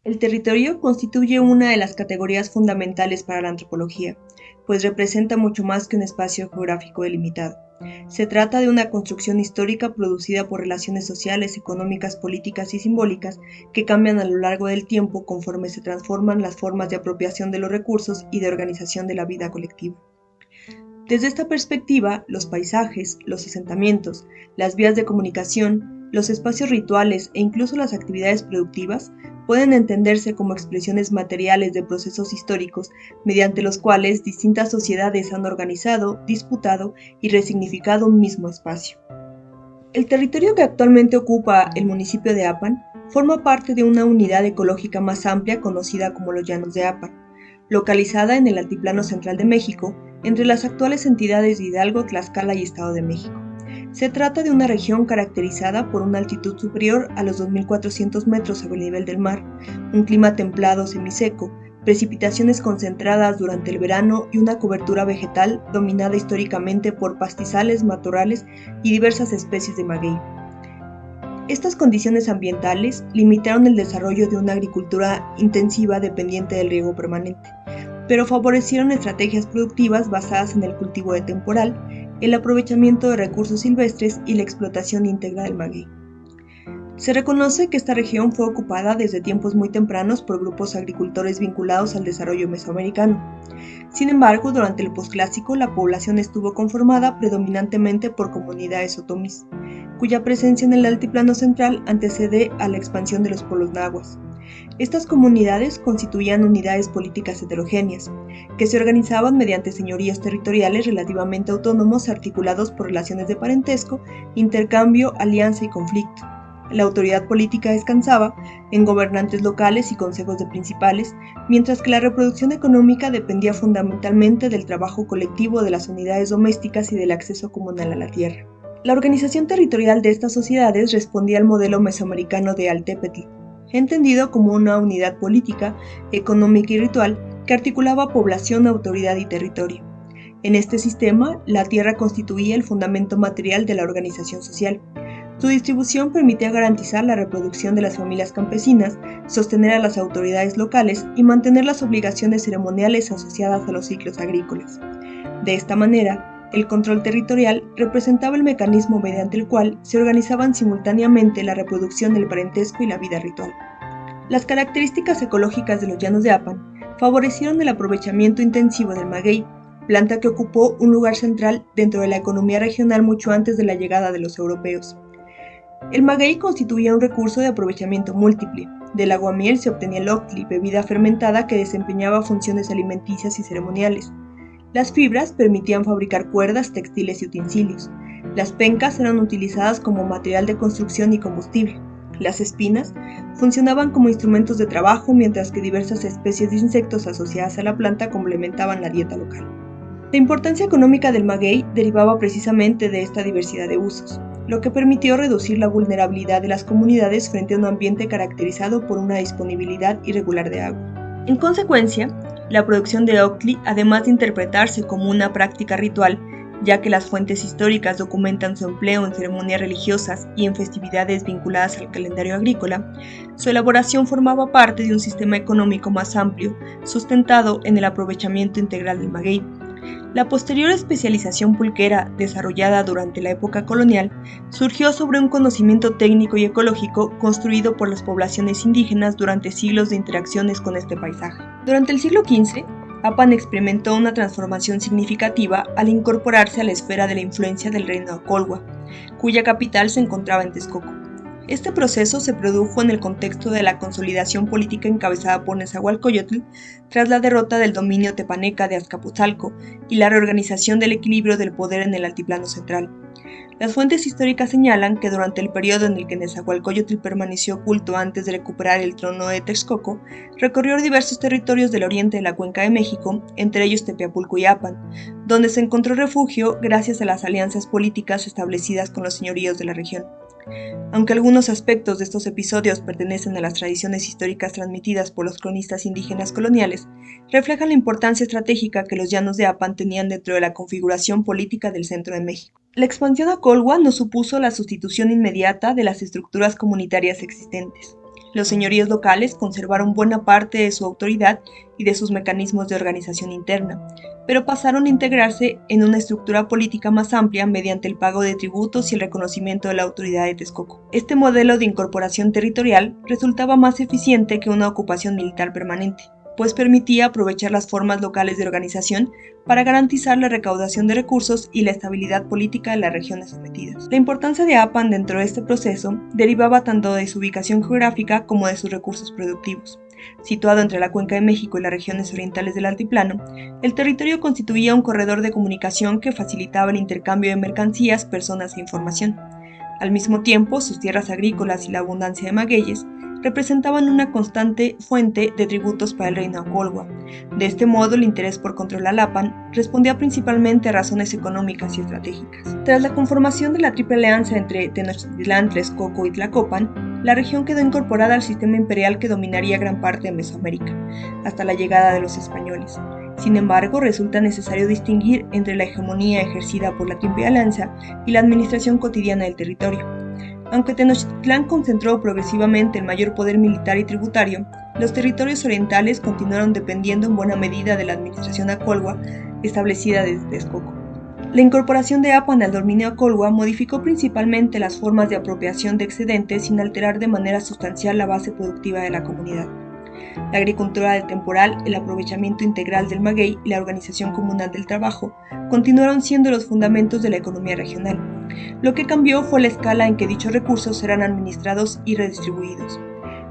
El territorio constituye una de las categorías fundamentales para la antropología, pues representa mucho más que un espacio geográfico delimitado. Se trata de una construcción histórica producida por relaciones sociales, económicas, políticas y simbólicas que cambian a lo largo del tiempo conforme se transforman las formas de apropiación de los recursos y de organización de la vida colectiva. Desde esta perspectiva, los paisajes, los asentamientos, las vías de comunicación, los espacios rituales e incluso las actividades productivas pueden entenderse como expresiones materiales de procesos históricos mediante los cuales distintas sociedades han organizado, disputado y resignificado un mismo espacio. El territorio que actualmente ocupa el municipio de Apan forma parte de una unidad ecológica más amplia conocida como los Llanos de Apan, localizada en el Altiplano Central de México, entre las actuales entidades de Hidalgo, Tlaxcala y Estado de México. Se trata de una región caracterizada por una altitud superior a los 2.400 metros sobre el nivel del mar, un clima templado semiseco, precipitaciones concentradas durante el verano y una cobertura vegetal dominada históricamente por pastizales, matorrales y diversas especies de maguey. Estas condiciones ambientales limitaron el desarrollo de una agricultura intensiva dependiente del riego permanente, pero favorecieron estrategias productivas basadas en el cultivo de temporal, el aprovechamiento de recursos silvestres y la explotación íntegra del maguey. Se reconoce que esta región fue ocupada desde tiempos muy tempranos por grupos agricultores vinculados al desarrollo mesoamericano. Sin embargo, durante el posclásico la población estuvo conformada predominantemente por comunidades otomís, cuya presencia en el altiplano central antecede a la expansión de los pueblos nahuas. Estas comunidades constituían unidades políticas heterogéneas, que se organizaban mediante señoríos territoriales relativamente autónomos articulados por relaciones de parentesco, intercambio, alianza y conflicto. La autoridad política descansaba en gobernantes locales y consejos de principales, mientras que la reproducción económica dependía fundamentalmente del trabajo colectivo de las unidades domésticas y del acceso comunal a la tierra. La organización territorial de estas sociedades respondía al modelo mesoamericano de Altépetl, entendido como una unidad política, económica y ritual que articulaba población, autoridad y territorio. En este sistema, la tierra constituía el fundamento material de la organización social. Su distribución permitía garantizar la reproducción de las familias campesinas, sostener a las autoridades locales y mantener las obligaciones ceremoniales asociadas a los ciclos agrícolas. De esta manera, el control territorial representaba el mecanismo mediante el cual se organizaban simultáneamente la reproducción del parentesco y la vida ritual. Las características ecológicas de los llanos de Apan favorecieron el aprovechamiento intensivo del maguey, planta que ocupó un lugar central dentro de la economía regional mucho antes de la llegada de los europeos. El maguey constituía un recurso de aprovechamiento múltiple. Del aguamiel se obtenía el octli, bebida fermentada que desempeñaba funciones alimenticias y ceremoniales. Las fibras permitían fabricar cuerdas, textiles y utensilios. Las pencas eran utilizadas como material de construcción y combustible. Las espinas funcionaban como instrumentos de trabajo, mientras que diversas especies de insectos asociadas a la planta complementaban la dieta local. La importancia económica del maguey derivaba precisamente de esta diversidad de usos, lo que permitió reducir la vulnerabilidad de las comunidades frente a un ambiente caracterizado por una disponibilidad irregular de agua. En consecuencia, la producción de octli, además de interpretarse como una práctica ritual, ya que las fuentes históricas documentan su empleo en ceremonias religiosas y en festividades vinculadas al calendario agrícola, su elaboración formaba parte de un sistema económico más amplio, sustentado en el aprovechamiento integral del maguey. La posterior especialización pulquera, desarrollada durante la época colonial, surgió sobre un conocimiento técnico y ecológico construido por las poblaciones indígenas durante siglos de interacciones con este paisaje. Durante el siglo XV, Apan experimentó una transformación significativa al incorporarse a la esfera de la influencia del reino Acolhua, cuya capital se encontraba en Texcoco. Este proceso se produjo en el contexto de la consolidación política encabezada por Nezahualcóyotl tras la derrota del dominio tepaneca de Azcapotzalco y la reorganización del equilibrio del poder en el altiplano central. Las fuentes históricas señalan que durante el periodo en el que Nezahualcóyotl permaneció oculto antes de recuperar el trono de Texcoco, recorrió diversos territorios del oriente de la Cuenca de México, entre ellos Tepeapulco y Apan, donde se encontró refugio gracias a las alianzas políticas establecidas con los señoríos de la región. Aunque algunos aspectos de estos episodios pertenecen a las tradiciones históricas transmitidas por los cronistas indígenas coloniales, reflejan la importancia estratégica que los llanos de Apan tenían dentro de la configuración política del centro de México. La expansión a Colhua no supuso la sustitución inmediata de las estructuras comunitarias existentes. Los señoríos locales conservaron buena parte de su autoridad y de sus mecanismos de organización interna, pero pasaron a integrarse en una estructura política más amplia mediante el pago de tributos y el reconocimiento de la autoridad de Texcoco. Este modelo de incorporación territorial resultaba más eficiente que una ocupación militar permanente, pues permitía aprovechar las formas locales de organización para garantizar la recaudación de recursos y la estabilidad política de las regiones sometidas. La importancia de Apan dentro de este proceso derivaba tanto de su ubicación geográfica como de sus recursos productivos. Situado entre la Cuenca de México y las regiones orientales del altiplano, el territorio constituía un corredor de comunicación que facilitaba el intercambio de mercancías, personas e información. Al mismo tiempo, sus tierras agrícolas y la abundancia de magueyes representaban una constante fuente de tributos para el reino Acolhua. De este modo, el interés por controlar Apan respondía principalmente a razones económicas y estratégicas. Tras la conformación de la Triple Alianza entre Tenochtitlán, Texcoco y Tlacopan, la región quedó incorporada al sistema imperial que dominaría gran parte de Mesoamérica, hasta la llegada de los españoles. Sin embargo, resulta necesario distinguir entre la hegemonía ejercida por la Triple Alianza y la administración cotidiana del territorio. Aunque Tenochtitlán concentró progresivamente el mayor poder militar y tributario, los territorios orientales continuaron dependiendo en buena medida de la administración Acolhua establecida desde Texcoco. La incorporación de Apan al dominio Acolhua modificó principalmente las formas de apropiación de excedentes sin alterar de manera sustancial la base productiva de la comunidad. La agricultura del temporal, el aprovechamiento integral del maguey y la organización comunal del trabajo continuaron siendo los fundamentos de la economía regional. Lo que cambió fue la escala en que dichos recursos eran administrados y redistribuidos.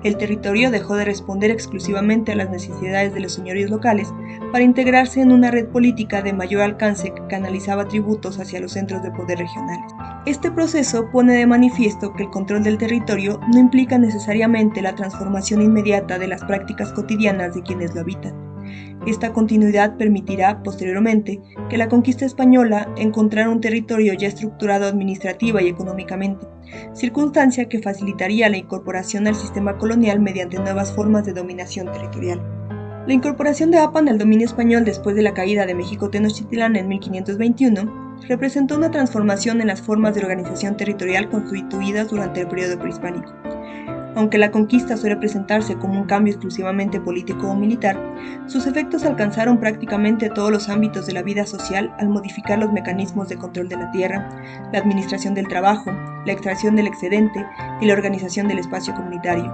El territorio dejó de responder exclusivamente a las necesidades de los señoríos locales para integrarse en una red política de mayor alcance que canalizaba tributos hacia los centros de poder regionales. Este proceso pone de manifiesto que el control del territorio no implica necesariamente la transformación inmediata de las prácticas cotidianas de quienes lo habitan. Esta continuidad permitirá, posteriormente, que la conquista española encontrara un territorio ya estructurado administrativa y económicamente, circunstancia que facilitaría la incorporación al sistema colonial mediante nuevas formas de dominación territorial. La incorporación de Apan al dominio español después de la caída de México Tenochtitlán en 1521 representó una transformación en las formas de organización territorial constituidas durante el periodo prehispánico. Aunque la conquista suele presentarse como un cambio exclusivamente político o militar, sus efectos alcanzaron prácticamente todos los ámbitos de la vida social al modificar los mecanismos de control de la tierra, la administración del trabajo, la extracción del excedente y la organización del espacio comunitario.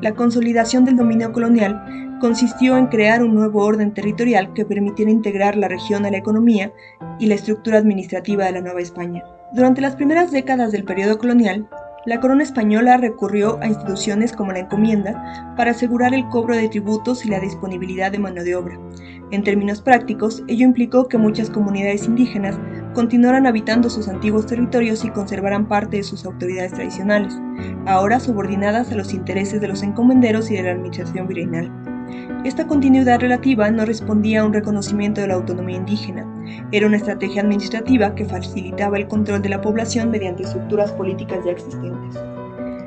La consolidación del dominio colonial consistió en crear un nuevo orden territorial que permitiera integrar la región a la economía y la estructura administrativa de la Nueva España. Durante las primeras décadas del periodo colonial, la corona española recurrió a instituciones como la encomienda para asegurar el cobro de tributos y la disponibilidad de mano de obra. En términos prácticos, ello implicó que muchas comunidades indígenas continuaran habitando sus antiguos territorios y conservaran parte de sus autoridades tradicionales, ahora subordinadas a los intereses de los encomenderos y de la administración virreinal. Esta continuidad relativa no respondía a un reconocimiento de la autonomía indígena, era una estrategia administrativa que facilitaba el control de la población mediante estructuras políticas ya existentes.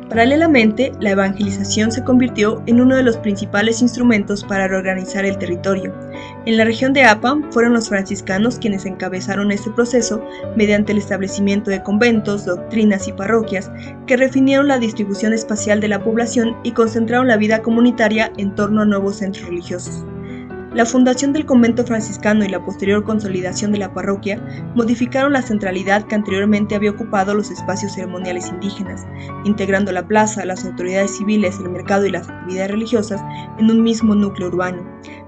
Paralelamente, la evangelización se convirtió en uno de los principales instrumentos para reorganizar el territorio. En la región de Apan fueron los franciscanos quienes encabezaron este proceso mediante el establecimiento de conventos, doctrinas y parroquias que refinieron la distribución espacial de la población y concentraron la vida comunitaria en torno a nuevos centros religiosos. La fundación del convento franciscano y la posterior consolidación de la parroquia modificaron la centralidad que anteriormente había ocupado los espacios ceremoniales indígenas, integrando la plaza, las autoridades civiles, el mercado y las actividades religiosas en un mismo núcleo urbano.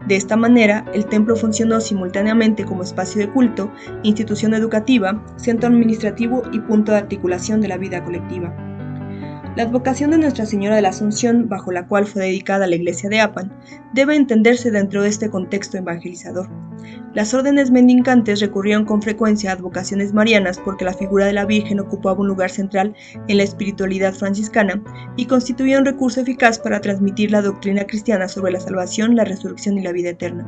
De esta manera, el templo funcionó simultáneamente como espacio de culto, institución educativa, centro administrativo y punto de articulación de la vida colectiva. La advocación de Nuestra Señora de la Asunción, bajo la cual fue dedicada la iglesia de Apan, debe entenderse dentro de este contexto evangelizador. Las órdenes mendicantes recurrieron con frecuencia a advocaciones marianas porque la figura de la Virgen ocupaba un lugar central en la espiritualidad franciscana y constituía un recurso eficaz para transmitir la doctrina cristiana sobre la salvación, la resurrección y la vida eterna.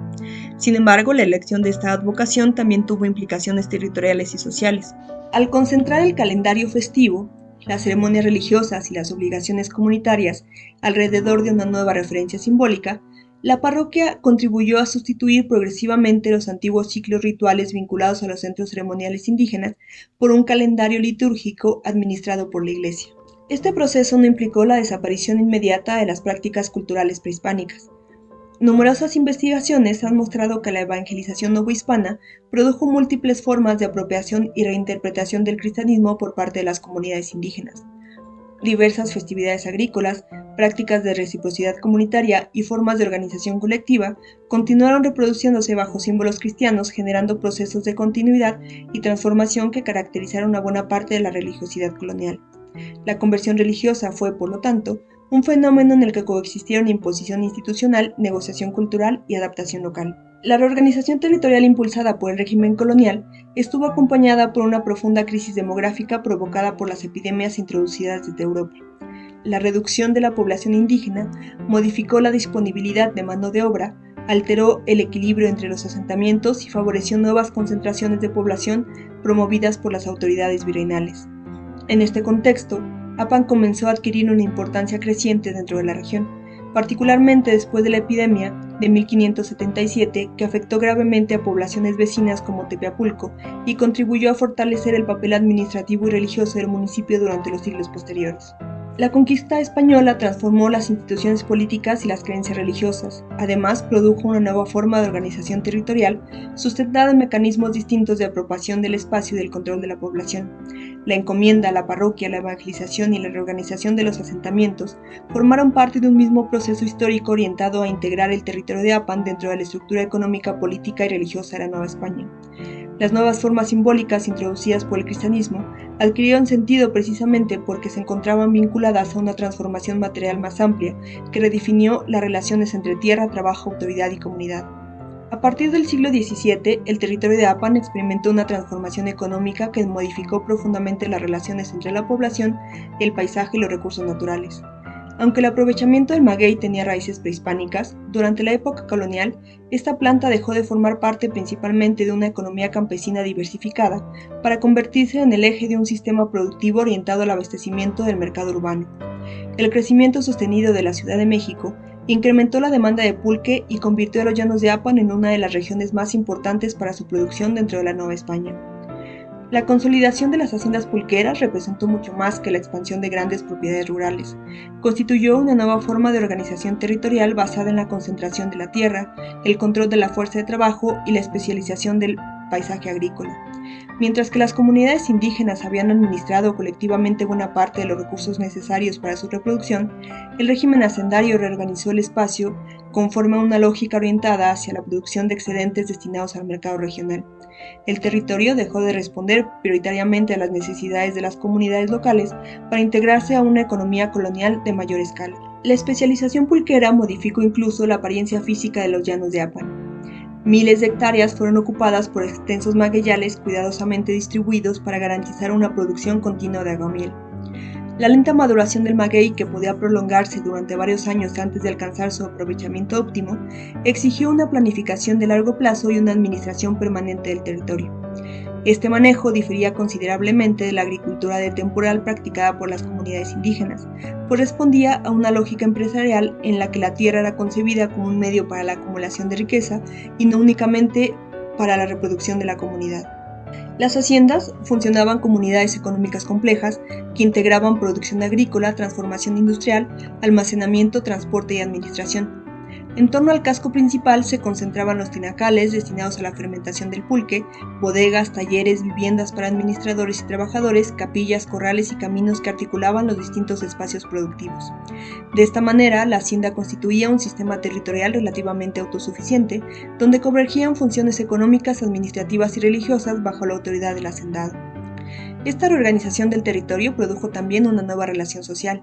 Sin embargo, la elección de esta advocación también tuvo implicaciones territoriales y sociales. Al concentrar el calendario festivo, las ceremonias religiosas y las obligaciones comunitarias alrededor de una nueva referencia simbólica, la parroquia contribuyó a sustituir progresivamente los antiguos ciclos rituales vinculados a los centros ceremoniales indígenas por un calendario litúrgico administrado por la Iglesia. Este proceso no implicó la desaparición inmediata de las prácticas culturales prehispánicas. Numerosas investigaciones han mostrado que la evangelización novohispana produjo múltiples formas de apropiación y reinterpretación del cristianismo por parte de las comunidades indígenas. Diversas festividades agrícolas, prácticas de reciprocidad comunitaria y formas de organización colectiva continuaron reproduciéndose bajo símbolos cristianos, generando procesos de continuidad y transformación que caracterizaron a buena parte de la religiosidad colonial. La conversión religiosa fue, por lo tanto, un fenómeno en el que coexistieron imposición institucional, negociación cultural y adaptación local. La reorganización territorial impulsada por el régimen colonial estuvo acompañada por una profunda crisis demográfica provocada por las epidemias introducidas desde Europa. La reducción de la población indígena modificó la disponibilidad de mano de obra, alteró el equilibrio entre los asentamientos y favoreció nuevas concentraciones de población promovidas por las autoridades virreinales. En este contexto, Apan comenzó a adquirir una importancia creciente dentro de la región, particularmente después de la epidemia de 1577 que afectó gravemente a poblaciones vecinas como Tepeapulco y contribuyó a fortalecer el papel administrativo y religioso del municipio durante los siglos posteriores. La conquista española transformó las instituciones políticas y las creencias religiosas. Además, produjo una nueva forma de organización territorial sustentada en mecanismos distintos de apropiación del espacio y del control de la población. La encomienda, la parroquia, la evangelización y la reorganización de los asentamientos formaron parte de un mismo proceso histórico orientado a integrar el territorio de Apan dentro de la estructura económica, política y religiosa de la Nueva España. Las nuevas formas simbólicas introducidas por el cristianismo adquirieron sentido precisamente porque se encontraban vinculadas a una transformación material más amplia que redefinió las relaciones entre tierra, trabajo, autoridad y comunidad. A partir del siglo XVII, el territorio de Apan experimentó una transformación económica que modificó profundamente las relaciones entre la población, el paisaje y los recursos naturales. Aunque el aprovechamiento del maguey tenía raíces prehispánicas, durante la época colonial, esta planta dejó de formar parte principalmente de una economía campesina diversificada para convertirse en el eje de un sistema productivo orientado al abastecimiento del mercado urbano. El crecimiento sostenido de la Ciudad de México incrementó la demanda de pulque y convirtió a los llanos de Apan en una de las regiones más importantes para su producción dentro de la Nueva España. La consolidación de las haciendas pulqueras representó mucho más que la expansión de grandes propiedades rurales. Constituyó una nueva forma de organización territorial basada en la concentración de la tierra, el control de la fuerza de trabajo y la especialización del paisaje agrícola. Mientras que las comunidades indígenas habían administrado colectivamente buena parte de los recursos necesarios para su reproducción, el régimen hacendario reorganizó el espacio conforme a una lógica orientada hacia la producción de excedentes destinados al mercado regional. El territorio dejó de responder prioritariamente a las necesidades de las comunidades locales para integrarse a una economía colonial de mayor escala. La especialización pulquera modificó incluso la apariencia física de los llanos de Apan. Miles de hectáreas fueron ocupadas por extensos magueyales cuidadosamente distribuidos para garantizar una producción continua de aguamiel. La lenta maduración del maguey, que podía prolongarse durante varios años antes de alcanzar su aprovechamiento óptimo, exigió una planificación de largo plazo y una administración permanente del territorio. Este manejo difería considerablemente de la agricultura de temporal practicada por las comunidades indígenas, pues respondía a una lógica empresarial en la que la tierra era concebida como un medio para la acumulación de riqueza y no únicamente para la reproducción de la comunidad. Las haciendas funcionaban como unidades económicas complejas que integraban producción agrícola, transformación industrial, almacenamiento, transporte y administración. En torno al casco principal se concentraban los tinacales destinados a la fermentación del pulque, bodegas, talleres, viviendas para administradores y trabajadores, capillas, corrales y caminos que articulaban los distintos espacios productivos. De esta manera, la hacienda constituía un sistema territorial relativamente autosuficiente, donde convergían funciones económicas, administrativas y religiosas bajo la autoridad del hacendado. Esta reorganización del territorio produjo también una nueva relación social.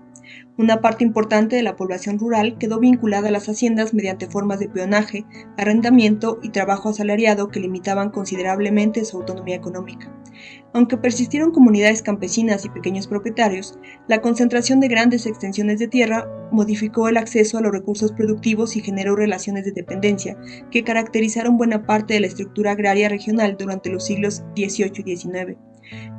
Una parte importante de la población rural quedó vinculada a las haciendas mediante formas de peonaje, arrendamiento y trabajo asalariado que limitaban considerablemente su autonomía económica. Aunque persistieron comunidades campesinas y pequeños propietarios, la concentración de grandes extensiones de tierra modificó el acceso a los recursos productivos y generó relaciones de dependencia que caracterizaron buena parte de la estructura agraria regional durante los siglos XVIII y XIX.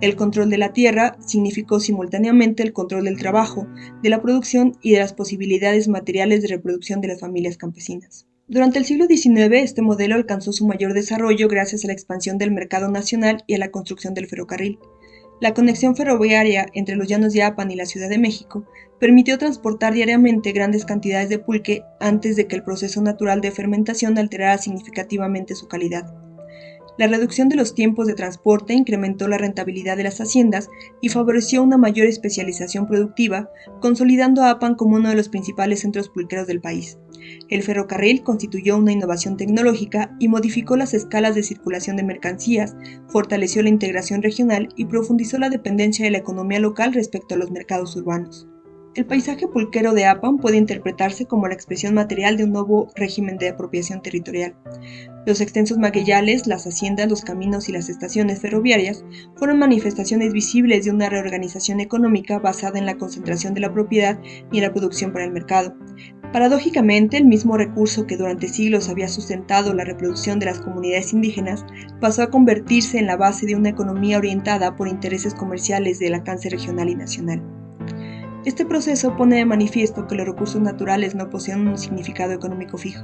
El control de la tierra significó simultáneamente el control del trabajo, de la producción y de las posibilidades materiales de reproducción de las familias campesinas. Durante el siglo XIX, este modelo alcanzó su mayor desarrollo gracias a la expansión del mercado nacional y a la construcción del ferrocarril. La conexión ferroviaria entre los llanos de Apan y la Ciudad de México permitió transportar diariamente grandes cantidades de pulque antes de que el proceso natural de fermentación alterara significativamente su calidad. La reducción de los tiempos de transporte incrementó la rentabilidad de las haciendas y favoreció una mayor especialización productiva, consolidando a Apan como uno de los principales centros pulqueros del país. El ferrocarril constituyó una innovación tecnológica y modificó las escalas de circulación de mercancías, fortaleció la integración regional y profundizó la dependencia de la economía local respecto a los mercados urbanos. El paisaje pulquero de Apan puede interpretarse como la expresión material de un nuevo régimen de apropiación territorial. Los extensos magueyales, las haciendas, los caminos y las estaciones ferroviarias fueron manifestaciones visibles de una reorganización económica basada en la concentración de la propiedad y en la producción para el mercado. Paradójicamente, el mismo recurso que durante siglos había sustentado la reproducción de las comunidades indígenas pasó a convertirse en la base de una economía orientada por intereses comerciales del alcance regional y nacional. Este proceso pone de manifiesto que los recursos naturales no poseen un significado económico fijo.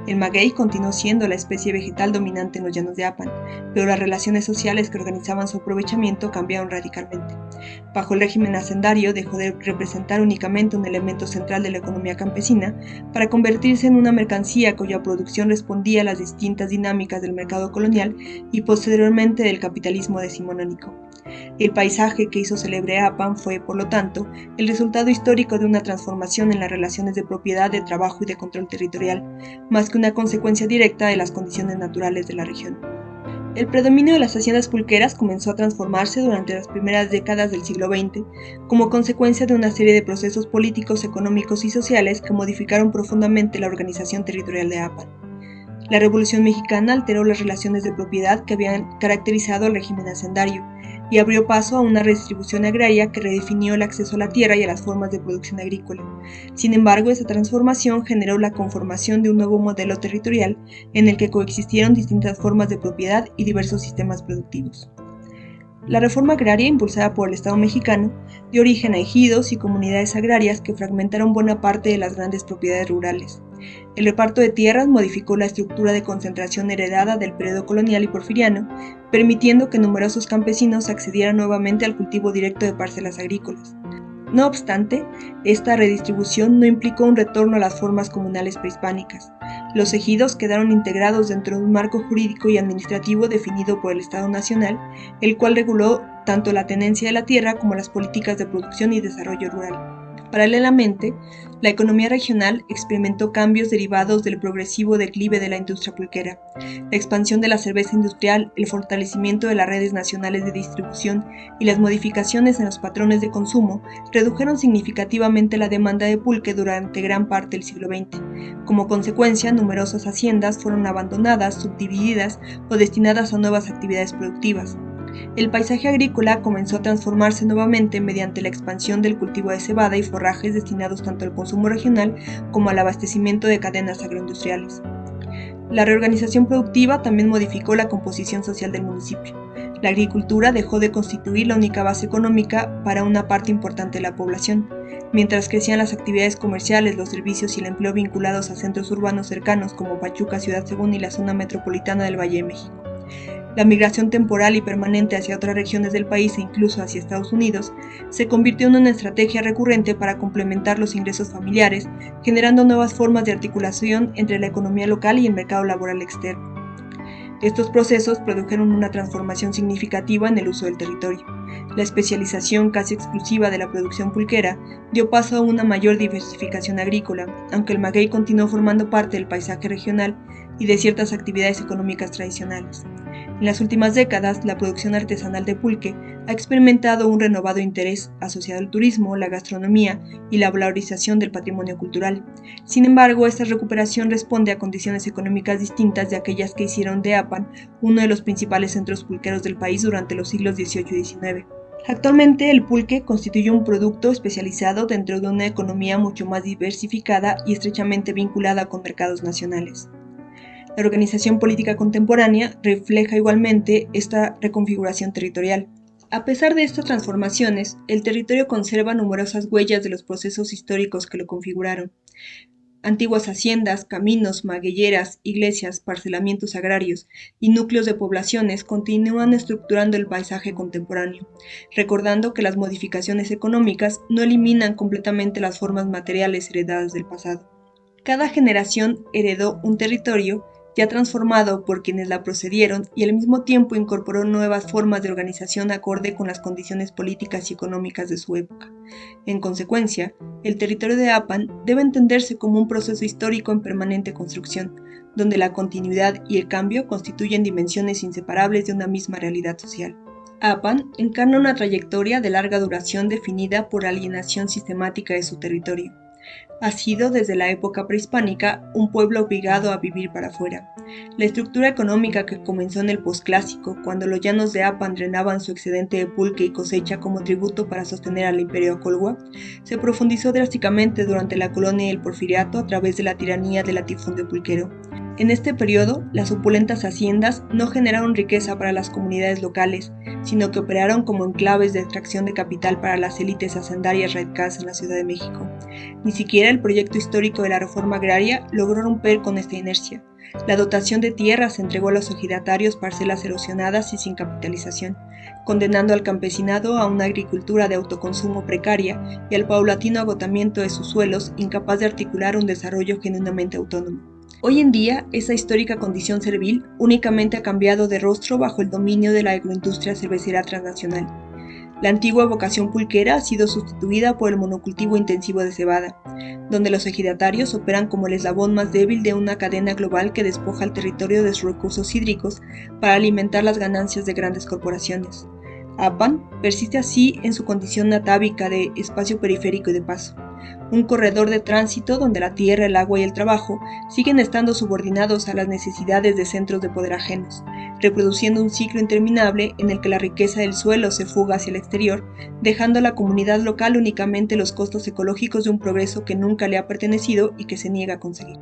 El maguey continuó siendo la especie vegetal dominante en los llanos de Apan, pero las relaciones sociales que organizaban su aprovechamiento cambiaron radicalmente. Bajo el régimen hacendario dejó de representar únicamente un elemento central de la economía campesina para convertirse en una mercancía cuya producción respondía a las distintas dinámicas del mercado colonial y posteriormente del capitalismo decimonónico. El paisaje que hizo célebre Apan fue, por lo tanto, el resultado histórico de una transformación en las relaciones de propiedad, de trabajo y de control territorial, más que una consecuencia directa de las condiciones naturales de la región. El predominio de las haciendas pulqueras comenzó a transformarse durante las primeras décadas del siglo XX, como consecuencia de una serie de procesos políticos, económicos y sociales que modificaron profundamente la organización territorial de Apan. La Revolución Mexicana alteró las relaciones de propiedad que habían caracterizado al régimen hacendario y abrió paso a una redistribución agraria que redefinió el acceso a la tierra y a las formas de producción agrícola. Sin embargo, esa transformación generó la conformación de un nuevo modelo territorial en el que coexistieron distintas formas de propiedad y diversos sistemas productivos. La reforma agraria impulsada por el Estado mexicano dio origen a ejidos y comunidades agrarias que fragmentaron buena parte de las grandes propiedades rurales. El reparto de tierras modificó la estructura de concentración heredada del periodo colonial y porfiriano, permitiendo que numerosos campesinos accedieran nuevamente al cultivo directo de parcelas agrícolas. No obstante, esta redistribución no implicó un retorno a las formas comunales prehispánicas. Los ejidos quedaron integrados dentro de un marco jurídico y administrativo definido por el Estado Nacional, el cual reguló tanto la tenencia de la tierra como las políticas de producción y desarrollo rural. Paralelamente, la economía regional experimentó cambios derivados del progresivo declive de la industria pulquera. La expansión de la cerveza industrial, el fortalecimiento de las redes nacionales de distribución y las modificaciones en los patrones de consumo redujeron significativamente la demanda de pulque durante gran parte del siglo XX. Como consecuencia, numerosas haciendas fueron abandonadas, subdivididas o destinadas a nuevas actividades productivas. El paisaje agrícola comenzó a transformarse nuevamente mediante la expansión del cultivo de cebada y forrajes destinados tanto al consumo regional como al abastecimiento de cadenas agroindustriales. La reorganización productiva también modificó la composición social del municipio. La agricultura dejó de constituir la única base económica para una parte importante de la población, mientras crecían las actividades comerciales, los servicios y el empleo vinculados a centros urbanos cercanos como Pachuca, Ciudad Según y la zona metropolitana del Valle de México. La migración temporal y permanente hacia otras regiones del país e incluso hacia Estados Unidos se convirtió en una estrategia recurrente para complementar los ingresos familiares, generando nuevas formas de articulación entre la economía local y el mercado laboral externo. Estos procesos produjeron una transformación significativa en el uso del territorio. La especialización casi exclusiva de la producción pulquera dio paso a una mayor diversificación agrícola, aunque el maguey continuó formando parte del paisaje regional y de ciertas actividades económicas tradicionales. En las últimas décadas, la producción artesanal de pulque ha experimentado un renovado interés asociado al turismo, la gastronomía y la valorización del patrimonio cultural. Sin embargo, esta recuperación responde a condiciones económicas distintas de aquellas que hicieron de Apan uno de los principales centros pulqueros del país durante los siglos XVIII y XIX. Actualmente, el pulque constituye un producto especializado dentro de una economía mucho más diversificada y estrechamente vinculada con mercados nacionales. La organización política contemporánea refleja igualmente esta reconfiguración territorial. A pesar de estas transformaciones, el territorio conserva numerosas huellas de los procesos históricos que lo configuraron. Antiguas haciendas, caminos, maguilleras, iglesias, parcelamientos agrarios y núcleos de poblaciones continúan estructurando el paisaje contemporáneo, recordando que las modificaciones económicas no eliminan completamente las formas materiales heredadas del pasado. Cada generación heredó un territorio ya transformado por quienes la procedieron y al mismo tiempo incorporó nuevas formas de organización acorde con las condiciones políticas y económicas de su época. En consecuencia, el territorio de Apan debe entenderse como un proceso histórico en permanente construcción, donde la continuidad y el cambio constituyen dimensiones inseparables de una misma realidad social. Apan encarna una trayectoria de larga duración definida por alienación sistemática de su territorio. Ha sido desde la época prehispánica un pueblo obligado a vivir para afuera. La estructura económica que comenzó en el posclásico, cuando los llanos de Apan drenaban su excedente de pulque y cosecha como tributo para sostener al imperio Acolhua, se profundizó drásticamente durante la colonia y el porfiriato a través de la tiranía del latifundio pulquero. En este periodo, las opulentas haciendas no generaron riqueza para las comunidades locales, sino que operaron como enclaves de extracción de capital para las élites hacendarias radicadas en la Ciudad de México. Ni siquiera el proyecto histórico de la reforma agraria logró romper con esta inercia. La dotación de tierras entregó a los ejidatarios parcelas erosionadas y sin capitalización, condenando al campesinado a una agricultura de autoconsumo precaria y al paulatino agotamiento de sus suelos, incapaz de articular un desarrollo genuinamente autónomo. Hoy en día, esa histórica condición servil únicamente ha cambiado de rostro bajo el dominio de la agroindustria cervecera transnacional. La antigua vocación pulquera ha sido sustituida por el monocultivo intensivo de cebada, donde los ejidatarios operan como el eslabón más débil de una cadena global que despoja al territorio de sus recursos hídricos para alimentar las ganancias de grandes corporaciones. Apan persiste así en su condición atávica de espacio periférico y de paso, un corredor de tránsito donde la tierra, el agua y el trabajo siguen estando subordinados a las necesidades de centros de poder ajenos, reproduciendo un ciclo interminable en el que la riqueza del suelo se fuga hacia el exterior, dejando a la comunidad local únicamente los costos ecológicos de un progreso que nunca le ha pertenecido y que se niega a conseguir.